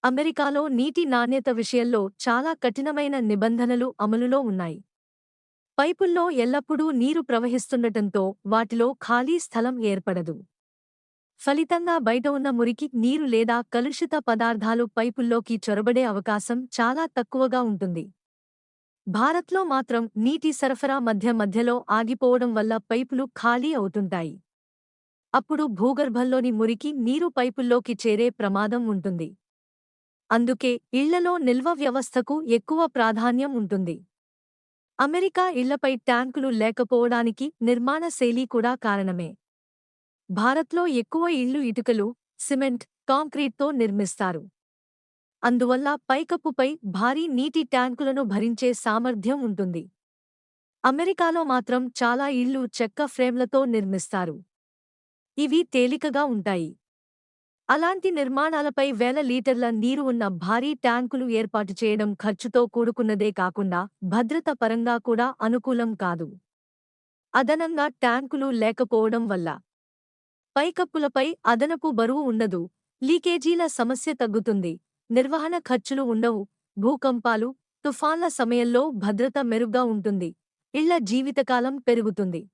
అమెరికాలో నీటి నాణ్యత విషయంలో చాలా కఠినమైన నిబంధనలు అమలులో ఉన్నాయి. పైపుల్లో ఎల్లప్పుడూ నీరు ప్రవహిస్తుండటంతో వాటిలో ఖాళీ స్థలం ఏర్పడదు. ఫలితంగా బయట ఉన్న మురికి నీరు లేదా కలుషిత పదార్థాలు పైపుల్లోకి చొరబడే అవకాశం చాలా తక్కువగా ఉంటుంది. భారత్లో మాత్రం నీటి సరఫరా మధ్యలో ఆగిపోవడం వల్ల పైపులు ఖాళీ అవుతుంటాయి. అప్పుడు భూగర్భంలోని మురికి నీరు పైపుల్లోకి చేరే ప్రమాదం ఉంటుంది. అందుకే ఇళ్లలో నిల్వ వ్యవస్థకు ఎక్కువ ప్రాధాన్యం ఉంటుంది. అమెరికా ఇళ్లపై ట్యాంకులు లేకపోవడానికి నిర్మాణ శైలి కూడా కారణమే. భారత్లో ఎక్కువ ఇళ్లు ఇటుకలు, సిమెంట్, కాంక్రీట్తో నిర్మిస్తారు. అందువల్ల పైకప్పుపై భారీ నీటి ట్యాంకులను భరించే సామర్థ్యం ఉంటుంది. అమెరికాలో మాత్రం చాలా ఇళ్లు చెక్క ఫ్రేమ్లతో నిర్మిస్తారు. ఇవి తేలికగా ఉంటాయి. అలాంటి నిర్మాణాలపై వేల లీటర్ల నీరు ఉన్న భారీ ట్యాంకులు ఏర్పాటు చేయడం ఖర్చుతో కూడుకున్నదే కాకుండా భద్రత పరంగా కూడా అనుకూలం కాదు. అదనంగా ట్యాంకులు లేకపోవడం వల్ల పైకప్పులపై అదనపు బరువు ఉండదు, లీకేజీల సమస్య తగ్గుతుంది, నిర్వహణ ఖర్చులు ఉండవు, భూకంపాలు, తుఫాన్ల సమయంలో భద్రత మెరుగ్గా ఉంటుంది, ఇళ్ల జీవితకాలం పెరుగుతుంది.